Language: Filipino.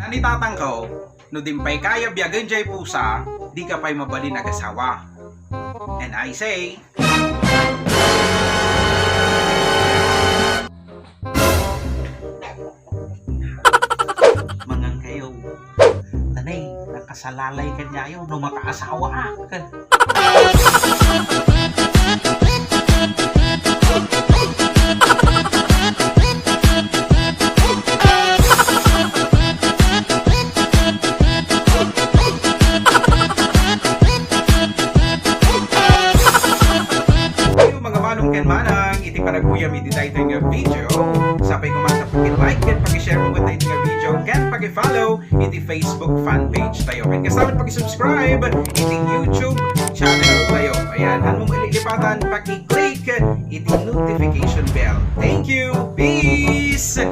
Ani tatang ko, no dimpay kaya biyagan jay pusa, di ka pa'y mabalin nag-asawa. And I say, mangang kayo, tanay, nakasalalay ka niya yun, no makaasawa ka. Manang iti panaguyam iti dayto nga video sapay kumanta pag-like ken pag-share mo iti nga video ken pag-follow iti Facebook fan page tayo ken kasama pag-subscribe iti YouTube channel tayo. Ayan, han mo ililipatan pag-i-click iti notification bell. Thank you. Peace.